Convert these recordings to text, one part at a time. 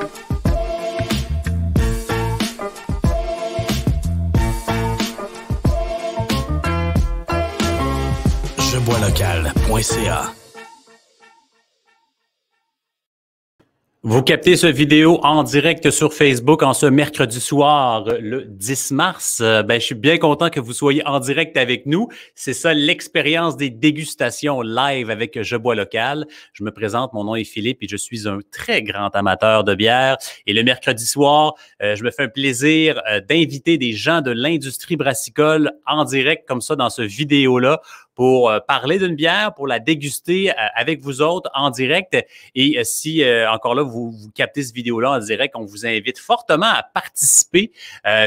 Jeboislocal.ca. Vous captez ce vidéo en direct sur Facebook en ce mercredi soir, le 10 mars. Je suis bien content que vous soyez en direct avec nous. C'est ça l'expérience des dégustations live avec Je Bois Local. Je me présente, mon nom est Philippe et je suis un très grand amateur de bière. Et le mercredi soir, je me fais un plaisir d'inviter des gens de l'industrie brassicole en direct comme ça dans ce vidéo-là pour parler d'une bière, pour la déguster avec vous autres en direct. Et si, encore là, vous captez cette vidéo-là en direct, on vous invite fortement à participer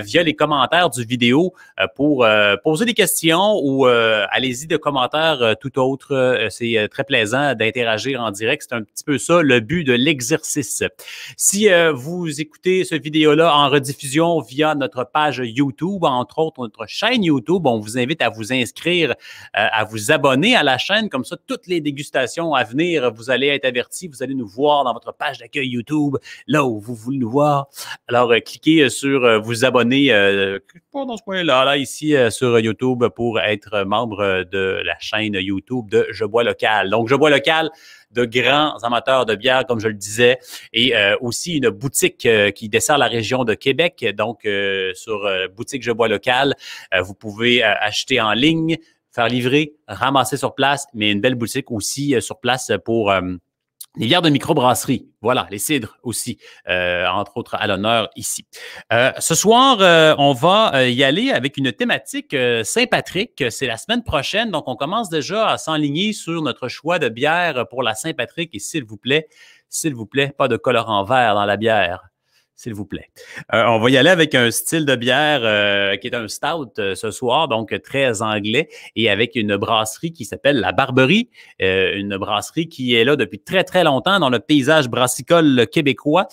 via les commentaires du vidéo pour poser des questions ou allez-y de commentaires tout autre. C'est très plaisant d'interagir en direct. C'est un petit peu ça le but de l'exercice. Si vous écoutez cette vidéo-là en rediffusion via notre page YouTube, entre autres notre chaîne YouTube, on vous invite à vous inscrire à vous abonner à la chaîne. Comme ça, toutes les dégustations à venir, vous allez être avertis. Vous allez nous voir dans votre page d'accueil YouTube, là où vous voulez nous voir. Alors, cliquez sur vous abonner dans ce point-là, là, ici, sur YouTube pour être membre de la chaîne YouTube de Je Bois Local. Donc, Je Bois Local, de grands amateurs de bière, comme je le disais, et aussi une boutique qui dessert la région de Québec. Donc, sur boutique Je Bois Local, vous pouvez acheter en ligne, faire livrer, ramasser sur place, mais une belle boutique aussi sur place pour les bières de microbrasserie. Voilà, les cidres aussi, entre autres à l'honneur ici. Ce soir, on va y aller avec une thématique Saint-Patrick. C'est la semaine prochaine, donc on commence déjà à s'enligner sur notre choix de bière pour la Saint-Patrick. Et s'il vous plaît, pas de colorant vert dans la bière. S'il vous plaît. On va y aller avec un style de bière qui est un stout ce soir, donc très anglais, et avec une brasserie qui s'appelle La Barberie, une brasserie qui est là depuis très, très longtemps dans le paysage brassicole québécois.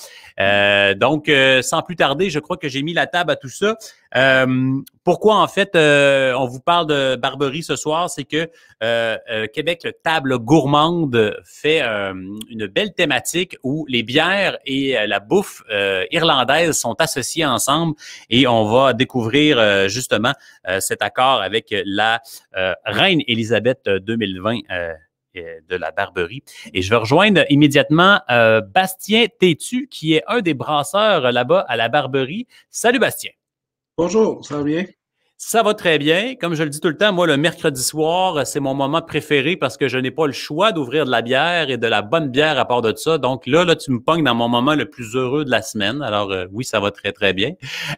Donc, sans plus tarder, je crois que j'ai mis la table à tout ça. Pourquoi, en fait, on vous parle de Barberie ce soir? C'est que Québec, le Table Gourmande, fait une belle thématique où les bières et la bouffe irlandaise sont associées ensemble et on va découvrir justement cet accord avec la Reine Élisabeth 2020 de la Barberie. Et je vais rejoindre immédiatement Bastien Tétu, qui est un des brasseurs là-bas à la Barberie. Salut Bastien! Bonjour, ça va bien? Ça va très bien. Comme je le dis tout le temps, moi, le mercredi soir, c'est mon moment préféré parce que je n'ai pas le choix d'ouvrir de la bière et de la bonne bière à part de ça. Donc là, tu me pognes dans mon moment le plus heureux de la semaine. Alors oui, ça va très, très bien.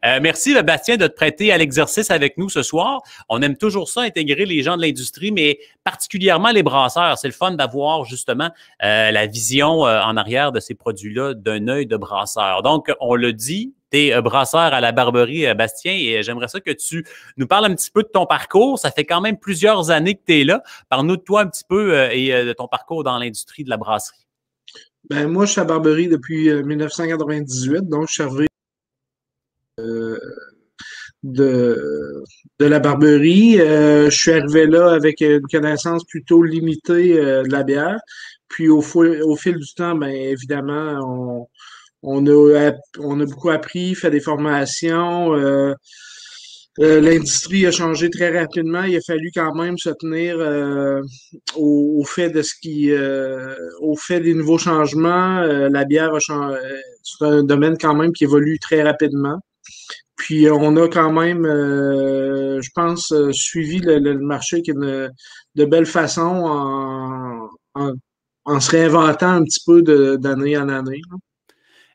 Merci, Bastien, de te prêter à l'exercice avec nous ce soir. On aime toujours ça, intégrer les gens de l'industrie, mais particulièrement les brasseurs. C'est le fun d'avoir justement la vision en arrière de ces produits-là d'un œil de brasseur. Donc, on le dit, tu es brasseur à la Barberie, Bastien, et j'aimerais ça que tu nous parles un petit peu de ton parcours. Ça fait quand même plusieurs années que tu es là. Parle-nous de toi un petit peu et de ton parcours dans l'industrie de la brasserie. Ben, moi, je suis à Barberie depuis 1998, donc je suis arrivé de la Barberie. Je suis arrivé là avec une connaissance plutôt limitée de la bière. Puis au fil du temps, ben évidemment, on a beaucoup appris, fait des formations. L'industrie a changé très rapidement. Il a fallu quand même se tenir au fait de au fait des nouveaux changements. La bière a changé. C'est un domaine quand même qui évolue très rapidement. Puis on a quand même, je pense, suivi le marché de belle façon en se réinventant un petit peu d'année en année.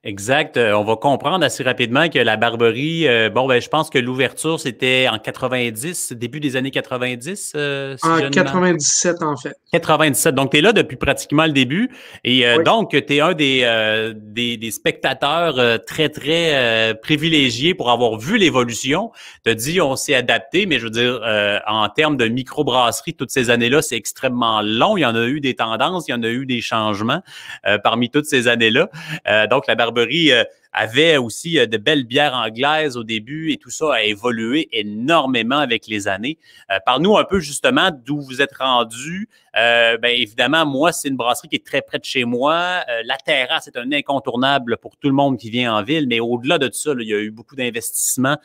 Exact. On va comprendre assez rapidement que la Barberie, je pense que l'ouverture, c'était en 90, début des années 90. En 97, en fait. 97. Donc, tu es là depuis pratiquement le début. Et Oui. donc, tu es un des spectateurs très, très privilégiés pour avoir vu l'évolution. Tu as dit, on s'est adapté, mais je veux dire, en termes de microbrasserie, toutes ces années-là, c'est extrêmement long. Il y en a eu des tendances, il y en a eu des changements parmi toutes ces années-là. Donc, la Barberie Barberie avait aussi de belles bières anglaises au début et tout ça a évolué énormément avec les années. Parle-nous un peu justement d'où vous êtes rendu. Évidemment, moi, c'est une brasserie qui est très près de chez moi. La terrasse est un incontournable pour tout le monde qui vient en ville, mais au-delà de ça, là, il y a eu beaucoup d'investissements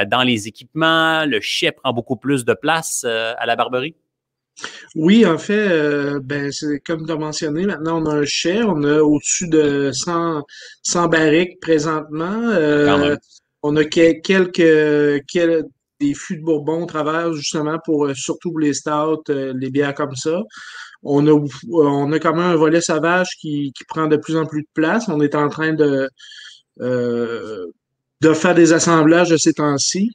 dans les équipements. Le chai prend beaucoup plus de place à la Barberie. Oui, en fait, c'est comme tu as mentionné, maintenant on a un chai, on a au-dessus de 100 barriques présentement. Quand même. On a des fûts de Bourbon au travers justement pour surtout pour les stouts, les bières comme ça. On a quand même un volet sauvage qui prend de plus en plus de place. On est en train euh, de faire des assemblages de ces temps-ci.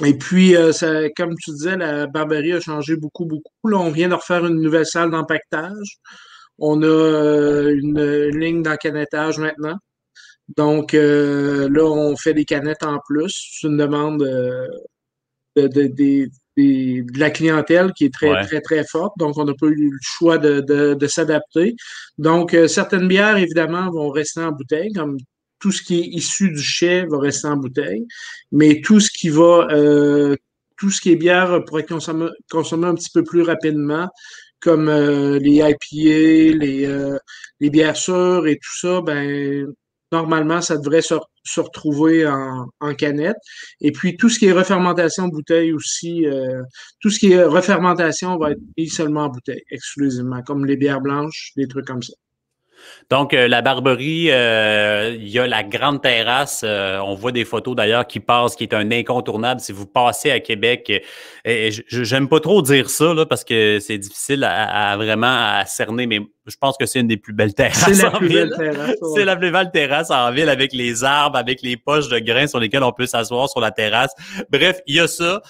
Et puis, comme tu disais, la Barberie a changé beaucoup, beaucoup. Là, on vient de refaire une nouvelle salle d'empaquetage. On a une ligne d'encanettage maintenant. Donc, là, on fait des canettes en plus. C'est une demande de la clientèle qui est très, Ouais. très, très forte. Donc, on n'a pas eu le choix de s'adapter. Donc, certaines bières, évidemment, vont rester en bouteille, comme tout ce qui est issu du chai va rester en bouteille. Mais tout ce qui est bière pour être consommé un petit peu plus rapidement, comme les IPA, les bières sûres et tout ça, ben, normalement, ça devrait se retrouver en canette. Et puis, tout ce qui est refermentation bouteille aussi, tout ce qui est refermentation va être mis seulement en bouteille, exclusivement, comme les bières blanches, des trucs comme ça. Donc, la Barberie, il y a la grande terrasse. On voit des photos d'ailleurs qui passent, qui est un incontournable. Si vous passez à Québec, j'aime pas trop dire ça là, parce que c'est difficile à vraiment à cerner, mais je pense que c'est une des plus belles C'est terrasses la en plus ville. belle terrasse. C'est Ouais. la plus belle terrasse en ville avec les arbres, avec les poches de grains sur lesquels on peut s'asseoir sur la terrasse. Bref, il y a ça.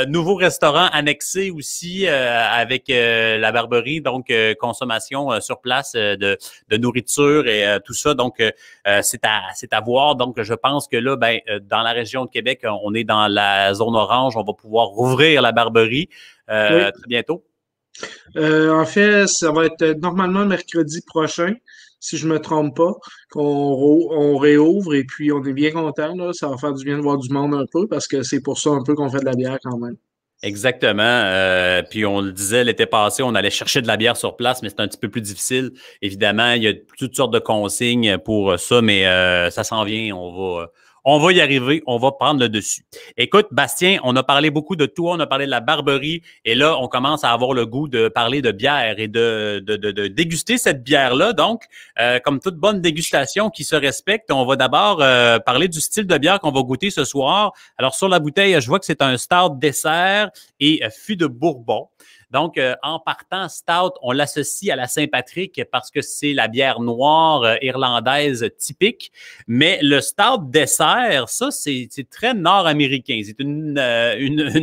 Nouveau restaurant annexé aussi avec la Barberie, donc consommation sur place de nourriture et tout ça. Donc, c'est à voir. Donc, je pense que là, dans la région de Québec, on est dans la zone orange. On va pouvoir rouvrir la Barberie Oui. très bientôt. En fait, ça va être normalement mercredi prochain, si je me trompe pas, on réouvre et puis on est bien content, là. Ça va faire du bien de voir du monde un peu parce que c'est pour ça un peu qu'on fait de la bière quand même. Exactement. Puis on le disait l'été passé, on allait chercher de la bière sur place, mais c'est un petit peu plus difficile. Évidemment, il y a toutes sortes de consignes pour ça, mais ça s'en vient. On va y arriver. On va prendre le dessus. Écoute, Bastien, on a parlé beaucoup de toi, on a parlé de la Barberie, et là, on commence à avoir le goût de parler de bière et de déguster cette bière-là. Donc, comme toute bonne dégustation qui se respecte, on va d'abord parler du style de bière qu'on va goûter ce soir. Alors, sur la bouteille, je vois que c'est un stout dessert et fût de Bourbon. Donc, en partant, stout, on l'associe à la Saint-Patrick parce que c'est la bière noire irlandaise typique. Mais le stout dessert, ça, c'est très nord-américain. C'est une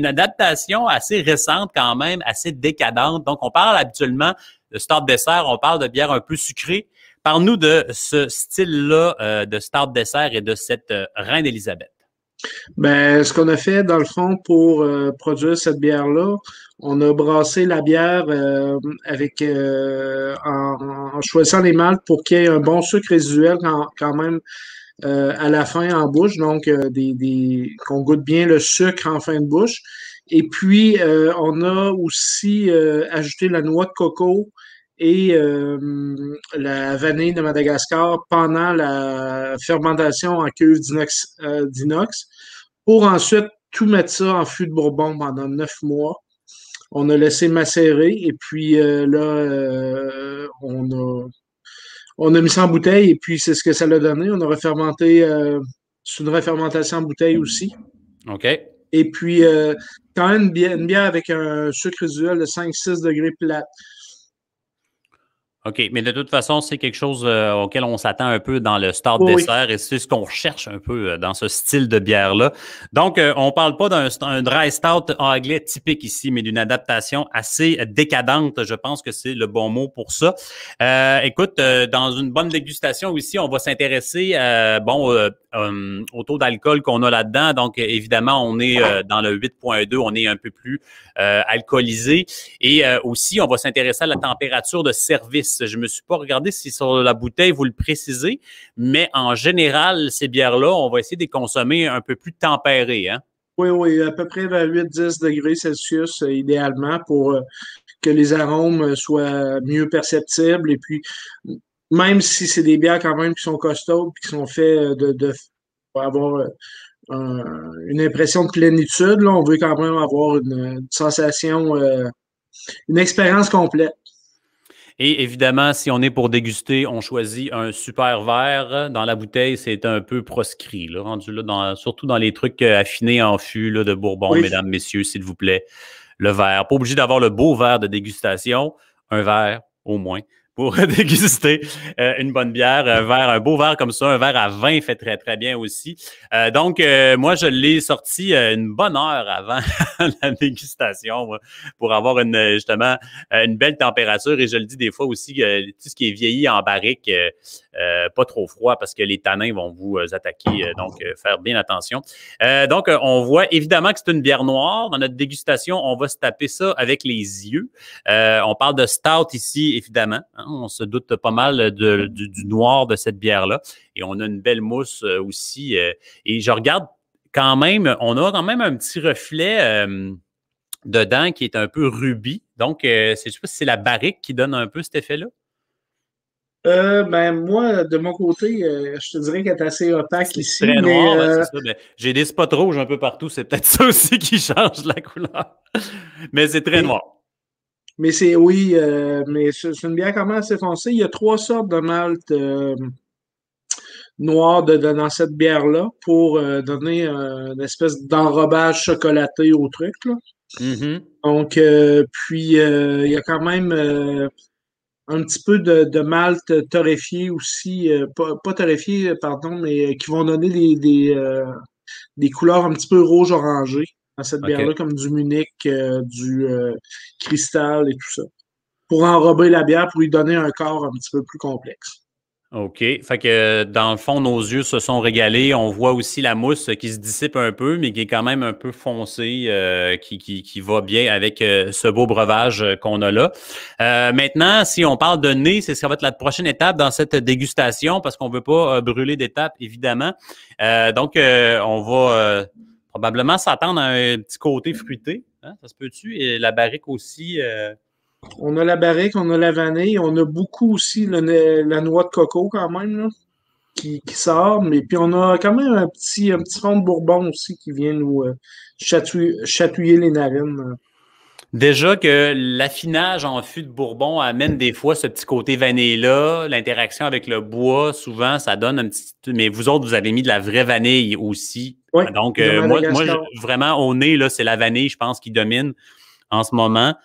adaptation assez récente quand même, assez décadente. Donc, on parle habituellement de stout dessert, on parle de bière un peu sucrée. Parle-nous de ce style-là de stout dessert et de cette Reine Élisabeth. Ben, ce qu'on a fait, dans le fond, pour produire cette bière-là, on a brassé la bière en choisissant les maltes pour qu'il y ait un bon sucre résiduel quand même à la fin en bouche, donc qu'on goûte bien le sucre en fin de bouche. Et puis, on a aussi ajouté la noix de coco et la vanille de Madagascar pendant la fermentation en cuve d'inox pour ensuite tout mettre ça en fût de Bourbon pendant 9 mois. On a laissé macérer et puis là, on a mis ça en bouteille et puis c'est ce que ça l'a donné. On a refermenté, c'est une refermentation en bouteille aussi. OK. Et puis, quand même une bière avec un sucre résiduel de 5-6 degrés plate. OK, mais de toute façon, c'est quelque chose auquel on s'attend un peu dans le stout Oui, oui. dessert et c'est ce qu'on recherche un peu dans ce style de bière-là. Donc, on parle pas d'un dry stout anglais typique ici, mais d'une adaptation assez décadente. Je pense que c'est le bon mot pour ça. Écoute, dans une bonne dégustation ici, on va s'intéresser au taux d'alcool qu'on a là-dedans. Donc, évidemment, on est dans le 8,2, on est un peu plus alcoolisé. Et aussi, on va s'intéresser à la température de service. Je me suis pas regardé si sur la bouteille, vous le précisez, mais en général, ces bières-là, on va essayer de les consommer un peu plus tempérées, hein? Oui, oui, à peu près vers 8-10 degrés Celsius, idéalement, pour que les arômes soient mieux perceptibles. Et puis, même si c'est des bières quand même qui sont costaudes, qui sont faits pour avoir une impression de plénitude, là, on veut quand même avoir une sensation, une expérience complète. Et évidemment, si on est pour déguster, on choisit un super verre. Dans la bouteille, c'est un peu proscrit, là, rendu là, surtout dans les trucs affinés en fût là, de Bourbon, Oui. mesdames, messieurs, s'il vous plaît. Le verre. Pas obligé d'avoir le beau verre de dégustation, un verre au moins pour déguster une bonne bière. Un beau verre comme ça, un verre à vin fait très, très bien aussi. Donc, moi, je l'ai sorti une bonne heure avant la dégustation pour avoir justement une belle température. Et je le dis des fois aussi, tout ce qui est vieilli en barrique, pas trop froid parce que les tanins vont vous attaquer. Donc, faire bien attention. Donc, on voit évidemment que c'est une bière noire. Dans notre dégustation, on va se taper ça avec les yeux. On parle de stout ici, évidemment. Hein, on se doute pas mal du noir de cette bière-là. Et on a une belle mousse aussi. Et je regarde quand même, on a quand même un petit reflet dedans qui est un peu rubis. Donc, je sais pas si c'est la barrique qui donne un peu cet effet-là. Ben moi, de mon côté, je te dirais qu'elle est assez opaque ici, Très mais noir, c'est ça. Ben, j'ai des spots rouges un peu partout. C'est peut-être ça aussi qui change la couleur. Mais c'est très noir. mais c'est oui, mais c'est une bière quand même assez foncée. Il y a trois sortes de malt noir dans cette bière-là pour donner une espèce d'enrobage chocolaté au truc, là. Mm-hmm. Donc, puis il y a quand même un petit peu de malt torréfié aussi, pas torréfié, pardon, mais qui vont donner des couleurs un petit peu rouge-orangé dans cette bière-là, OK. comme du Munich, du cristal et tout ça, pour enrober la bière, pour lui donner un corps un petit peu plus complexe. OK. Fait que dans le fond, nos yeux se sont régalés. On voit aussi la mousse qui se dissipe un peu, mais qui est quand même un peu foncée, qui va bien avec ce beau breuvage qu'on a là. Maintenant, si on parle de nez, ça va être la prochaine étape dans cette dégustation parce qu'on veut pas brûler d'étape, évidemment. Donc, on va probablement s'attendre à un petit côté fruité. Hein? Ça se peut-tu? Et la barrique aussi. On a la barrique, on a la vanille, on a beaucoup aussi la noix de coco quand même, là, qui sort, mais puis on a quand même un petit fond de bourbon aussi qui vient nous chatouiller les narines. Déjà que l'affinage en fût de Bourbon amène des fois ce petit côté vanille-là, l'interaction avec le bois, souvent, ça donne un petit... Mais vous autres, vous avez mis de la vraie vanille aussi. Oui, Donc, de Madagascar. vraiment, au nez, là, c'est la vanille, je pense, qui domine en ce moment.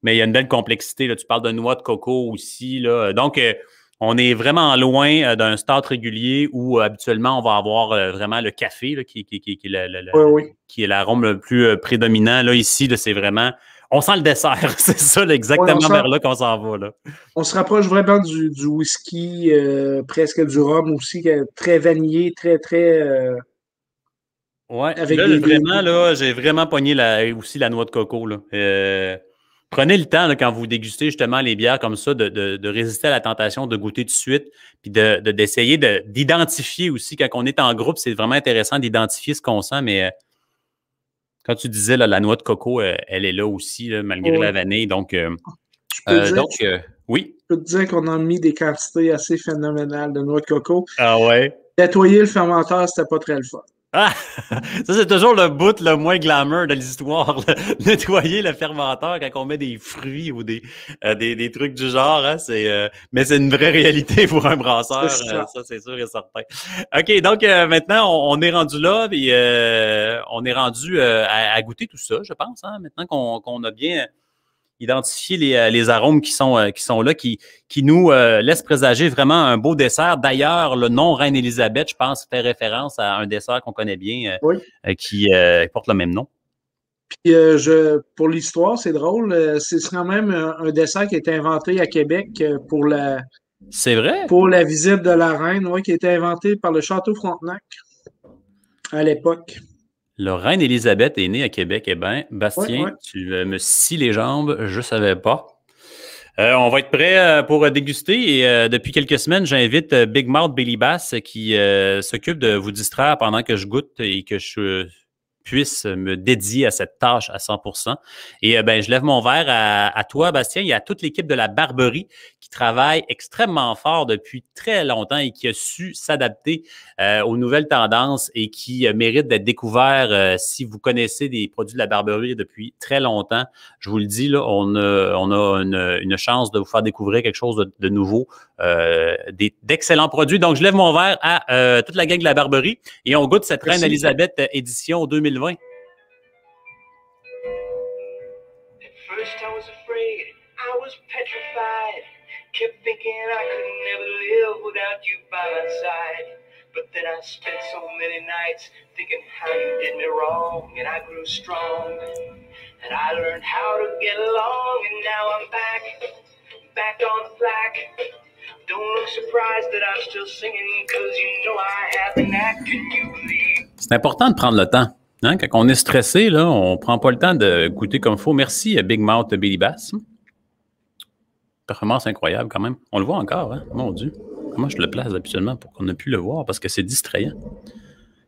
Mais il y a une belle complexité. Là. Tu parles de noix de coco aussi. Là. Donc, on est vraiment loin d'un start régulier où habituellement, on va avoir vraiment le café là, qui Oui, oui. qui est l'arôme le plus prédominant. Là, ici, là, c'est vraiment... On sent le dessert. C'est ça, là, Ouais, exactement vers là qu'on s'en va. Là. on se rapproche vraiment du whisky, presque du rhum aussi, qui est très vanillé, très, très... Ouais. Puis avec là, vraiment, là, j'ai vraiment pogné aussi la noix de coco. Là. Prenez le temps, là, quand vous dégustez justement les bières comme ça, de résister à la tentation de goûter tout de suite, puis d'essayer d'identifier aussi. Quand on est en groupe, c'est vraiment intéressant d'identifier ce qu'on sent, mais quand tu disais là, la noix de coco, elle est là aussi, là, malgré la vanille. Donc, oui. Je peux te dire qu'on a mis des quantités assez phénoménales de noix de coco. Ah ouais. Nettoyer le fermenteur, c'était pas très le fun. Ah! Ça, c'est toujours le bout le moins glamour de l'histoire. Là. Nettoyer le fermenteur quand on met des fruits ou des trucs du genre. Hein, mais c'est une vraie réalité pour un brasseur. Ça, c'est sûr et certain. OK, donc maintenant, on est rendu là et on est rendu à goûter tout ça, je pense. Hein, maintenant qu'on a bien identifier les arômes qui sont là, qui nous laissent présager vraiment un beau dessert. D'ailleurs, le nom Reine-Élisabeth, je pense, fait référence à un dessert qu'on connaît bien oui. Qui porte le même nom. Puis pour l'histoire, c'est drôle, c'est quand même un dessert qui a été inventé à Québec pour C'est vrai? Pour la visite de la reine, ouais, qui a été inventée par le Château Frontenac à l'époque. La reine Élisabeth est née à Québec. Eh bien, Ouais, Bastien, ouais. tu me scies les jambes, je ne savais pas. On va être prêt pour déguster et depuis quelques semaines, j'invite Big Mouth Billy Bass qui s'occupe de vous distraire pendant que je goûte et que je puisse me dédier à cette tâche à 100%. Et ben, je lève mon verre à toi, Bastien, et à toute l'équipe de la Barberie qui travaille extrêmement fort depuis très longtemps et qui a su s'adapter aux nouvelles tendances et qui mérite d'être découvert. Si vous connaissez des produits de la Barberie depuis très longtemps, je vous le dis, là, on a une chance de vous faire découvrir quelque chose de nouveau, d'excellents produits. Donc, je lève mon verre à toute la gang de la Barberie et on goûte cette Reine Merci. Elisabeth édition 2020. First I was afraid, I was petrified. Kept thinking I could never live without you by my side. But then I spent so many nights thinking how you did me wrong, and I grew strong. And I learned how to get along, and now I'm back on the flack. Don't look surprised that I'm still singing, cause you know I have an act, can you believe? C'est important de prendre le temps. Hein? Quand on est stressé, là, on ne prend pas le temps de goûter comme il faut. Merci, Big Mouth Billy Bass. Performance incroyable quand même. On le voit encore, hein? Mon Dieu. Comment je le place habituellement pour qu'on ait pu le voir parce que c'est distrayant.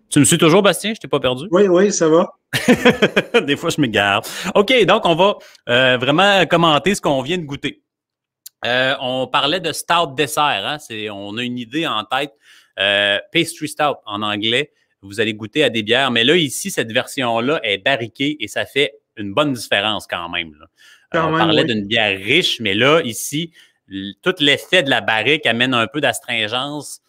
Tu me suis toujours, Bastien? Je t'ai pas perdu? Oui, oui, ça va. Des fois, je m'égare. OK, donc on va vraiment commenter ce qu'on vient de goûter. On parlait de stout dessert. Hein? On a une idée en tête. Pastry stout en anglais. Vous allez goûter à des bières. Mais là, ici, cette version-là est barriquée et ça fait une bonne différence quand même. Là. On parlait d'une bière riche, mais là, ici, tout l'effet de la barrique amène un peu d'astringence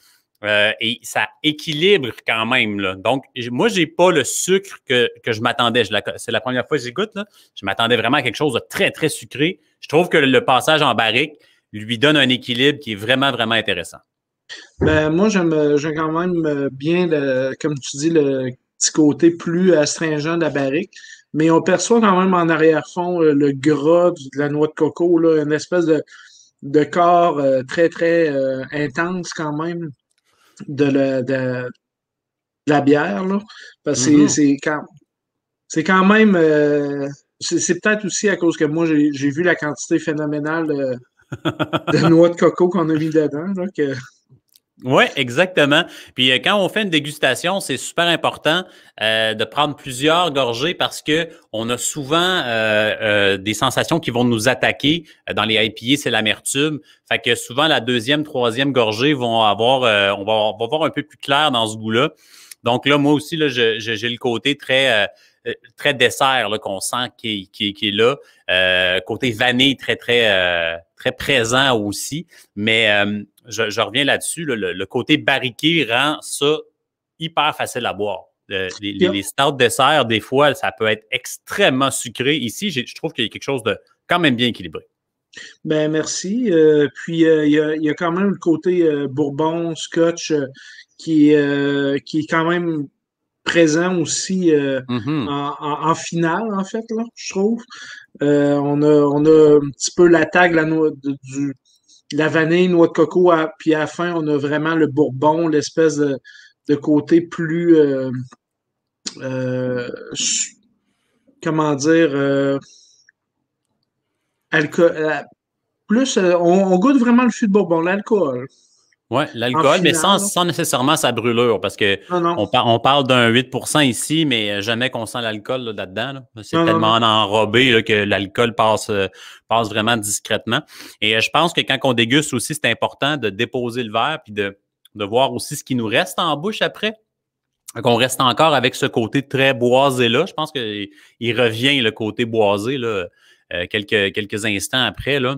et ça équilibre quand même. Là. Donc, moi, je n'ai pas le sucre que je m'attendais. C'est la première fois que j'y goûte. Là. Je m'attendais vraiment à quelque chose de très, très sucré. Je trouve que le passage en barrique lui donne un équilibre qui est vraiment, vraiment intéressant. Ben, moi, j'aime quand même bien, comme tu dis, le petit côté plus astringent de la barrique. Mais on perçoit quand même en arrière-fond le gras de la noix de coco, là, une espèce de corps très, très intense quand même de la bière. Là. Parce que c'est quand même... c'est peut-être aussi à cause que moi, j'ai vu la quantité phénoménale de noix de coco qu'on a mis dedans. Donc, oui, exactement. Puis quand on fait une dégustation, c'est super important de prendre plusieurs gorgées parce que on a souvent des sensations qui vont nous attaquer. Dans les IPA, c'est l'amertume. Fait que souvent, la deuxième, troisième gorgée vont avoir, on va voir un peu plus clair dans ce goût-là. Donc là, moi aussi, là, j'ai le côté très dessert là, qu'on sent qui est là. Côté vanille très présent aussi. Mais je reviens là-dessus. Là, le côté barriqué rend ça hyper facile à boire. Les stouts desserts, des fois, ça peut être extrêmement sucré. Ici, je trouve qu'il y a quelque chose de quand même bien équilibré. Ben merci. Puis il y a quand même le côté bourbon, scotch qui est quand même présent aussi en finale, en fait, là, je trouve. On a un petit peu la tag la vanille, noix de coco, puis à la fin, on a vraiment le bourbon, l'espèce de côté plus comment dire alcool. Plus on goûte vraiment le fût de bourbon, l'alcool. Oui, l'alcool, mais sans nécessairement sa brûlure, parce que on parle d'un 8% ici, mais jamais qu'on sent l'alcool là-dedans. Là. C'est tellement enrobé là, que l'alcool passe vraiment discrètement. Et je pense que quand on déguste aussi, c'est important de déposer le verre puis de voir aussi ce qui nous reste en bouche après. Qu'on reste encore avec ce côté très boisé-là. Je pense qu'il revient le côté boisé là, quelques instants après, là.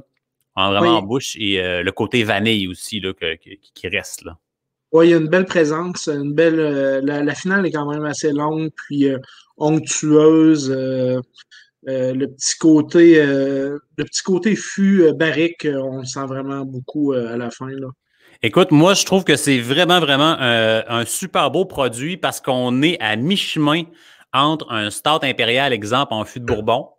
Vraiment en bouche et le côté vanille aussi là, qui reste là. Oui, il y a une belle présence, une belle. La finale est quand même assez longue, puis onctueuse. Le petit côté fût barrique, on le sent vraiment beaucoup à la fin là. Écoute, moi, je trouve que c'est vraiment, vraiment un super beau produit parce qu'on est à mi-chemin entre un stout impérial, exemple, en fût de Bourbon,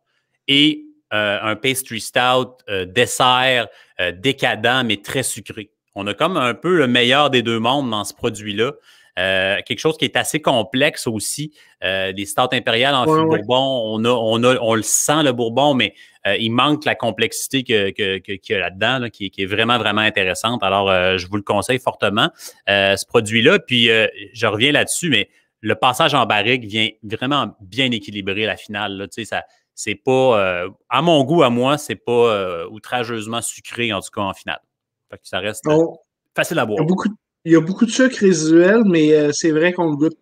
et un pastry stout dessert décadent, mais très sucré. On a comme un peu le meilleur des deux mondes dans ce produit-là. Quelque chose qui est assez complexe aussi. Les stouts impériales en fût bourbon, on le sent, le bourbon, mais il manque la complexité qu'il y a là-dedans, là, qui est vraiment, vraiment intéressante. Alors, je vous le conseille fortement, ce produit-là. Puis, je reviens là-dessus, mais le passage en barrique vient vraiment bien équilibrer la finale. Là. Tu sais, ça, c'est pas, à mon goût, à moi, c'est pas outrageusement sucré, en tout cas, en finale. Fait que ça reste facile à boire. Il y a beaucoup de sucre résiduel, mais c'est vrai qu'on le goûte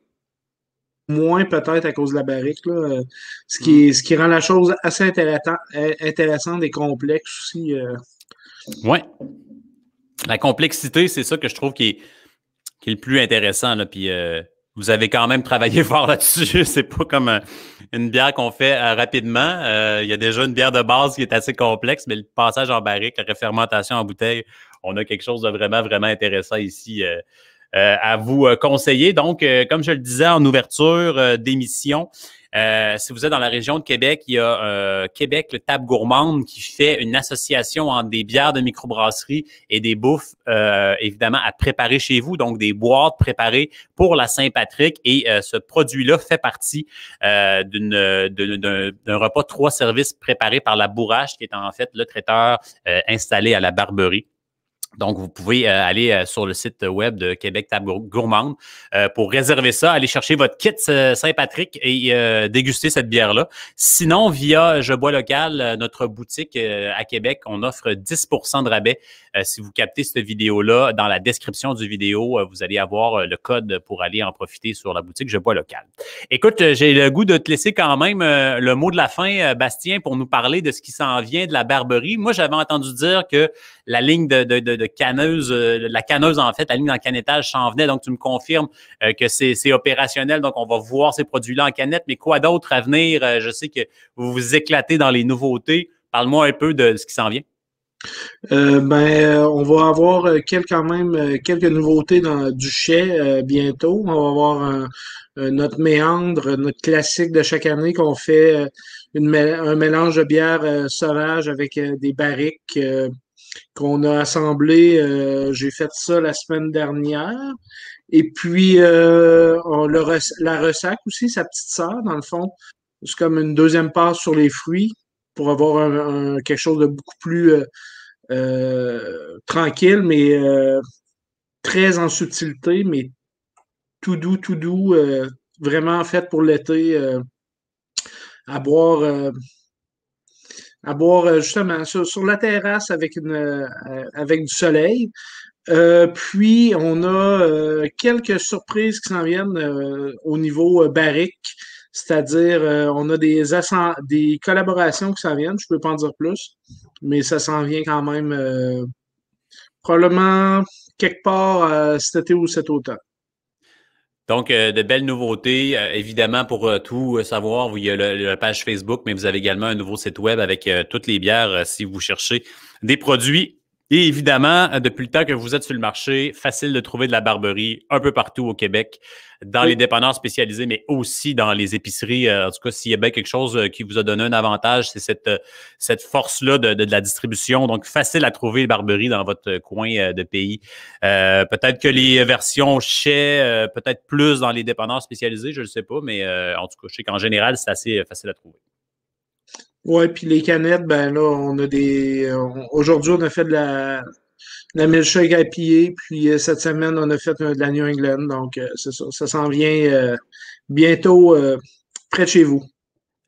moins peut-être à cause de la barrique, là, ce qui rend la chose assez intéressante et complexe aussi. Oui. La complexité, c'est ça que je trouve qui est le plus intéressant. Là. Puis vous avez quand même travaillé fort là-dessus. C'est pas comme une bière qu'on fait rapidement. Il y a déjà une bière de base qui est assez complexe, mais le passage en barrique, la réfermentation en bouteille, on a quelque chose de vraiment, vraiment intéressant ici à vous conseiller. Donc, comme je le disais en ouverture d'émission, si vous êtes dans la région de Québec, il y a Québec, le Table Gourmande, qui fait une association entre des bières de microbrasserie et des bouffes, évidemment, à préparer chez vous, donc des boîtes préparées pour la Saint-Patrick. Et ce produit-là fait partie d'un repas 3 services préparé par La Bourrache, qui est en fait le traiteur installé à la Barberie. Donc, vous pouvez aller sur le site web de Québec Table Gourmande pour réserver ça, aller chercher votre kit Saint-Patrick et déguster cette bière-là. Sinon, via Je Bois Local, notre boutique à Québec, on offre 10% de rabais. Si vous captez cette vidéo-là, dans la description du vidéo, vous allez avoir le code pour aller en profiter sur la boutique Je Bois Local. Écoute, j'ai le goût de te laisser quand même le mot de la fin, Bastien, pour nous parler de ce qui s'en vient de la Barberie. Moi, j'avais entendu dire que la ligne de canneuse, la canneuse en fait, la ligne dans le canettage s'en venait, donc tu me confirmes que c'est opérationnel, donc on va voir ces produits-là en canette, mais quoi d'autre à venir? Je sais que vous vous éclatez dans les nouveautés. Parle-moi un peu de ce qui s'en vient. On va avoir quand même quelques nouveautés du chai bientôt. On va avoir notre méandre, notre classique de chaque année qu'on fait un mélange de bière sauvage avec des barriques qu'on a assemblé. J'ai fait ça la semaine dernière. Et puis, la ressac aussi, sa petite sœur, dans le fond. C'est comme une deuxième passe sur les fruits pour avoir quelque chose de beaucoup plus tranquille, mais très en subtilité, mais tout doux, vraiment fait pour l'été, à boire justement sur la terrasse avec du soleil. Puis on a quelques surprises qui s'en viennent au niveau barrique, c'est-à-dire on a des collaborations qui s'en viennent, je peux pas en dire plus, mais ça s'en vient quand même probablement quelque part cet été ou cet automne. Donc, de belles nouveautés. Évidemment, pour tout savoir, il y a la page Facebook, mais vous avez également un nouveau site web avec toutes les bières si vous cherchez des produits. Et évidemment, depuis le temps que vous êtes sur le marché, facile de trouver de la Barberie un peu partout au Québec, dans les dépanneurs spécialisés, mais aussi dans les épiceries. En tout cas, s'il y a bien quelque chose qui vous a donné un avantage, c'est cette force-là de la distribution. Donc, facile à trouver Barberie dans votre coin de pays. Peut-être que les versions chais, peut-être plus dans les dépanneurs spécialisés, je ne sais pas, mais en tout cas, je sais qu'en général, c'est assez facile à trouver. Ouais, puis les canettes, ben là, on a aujourd'hui, on a fait de la milkshake IPA, puis cette semaine, on a fait de la New England. Donc, c'est ça. Ça s'en vient bientôt près de chez vous.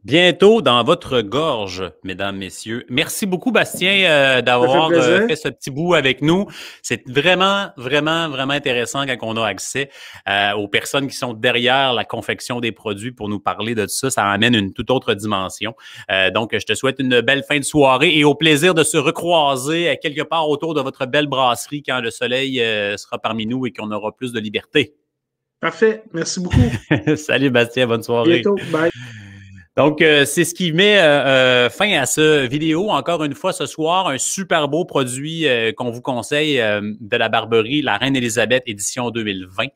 Bientôt dans votre gorge, mesdames, messieurs. Merci beaucoup, Bastien, d'avoir fait ce petit bout avec nous. C'est vraiment, vraiment, vraiment intéressant quand on a accès aux personnes qui sont derrière la confection des produits pour nous parler de ça. Ça amène une toute autre dimension. Donc, je te souhaite une belle fin de soirée et au plaisir de se recroiser quelque part autour de votre belle brasserie quand le soleil sera parmi nous et qu'on aura plus de liberté. Parfait. Merci beaucoup. Salut, Bastien. Bonne soirée. Bientôt. Bye. Donc, c'est ce qui met fin à ce vidéo. Encore une fois, ce soir, un super beau produit qu'on vous conseille de la Barberie, la Reine Élisabeth, édition 2020.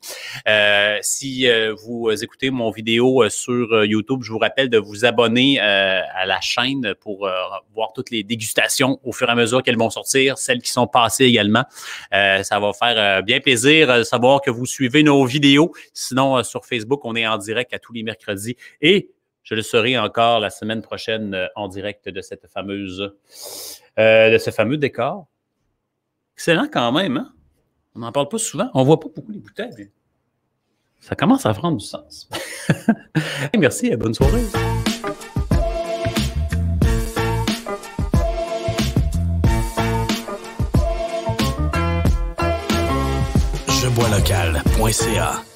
Si vous écoutez mon vidéo sur YouTube, je vous rappelle de vous abonner à la chaîne pour voir toutes les dégustations au fur et à mesure qu'elles vont sortir, celles qui sont passées également. Ça va faire bien plaisir de savoir que vous suivez nos vidéos. Sinon, sur Facebook, on est en direct à tous les mercredis et je le serai encore la semaine prochaine en direct de cette fameuse, de ce fameux décor. Excellent quand même, hein? On n'en parle pas souvent. On ne voit pas beaucoup les bouteilles, mais ça commence à prendre du sens. Merci et bonne soirée. Jeboislocal.ca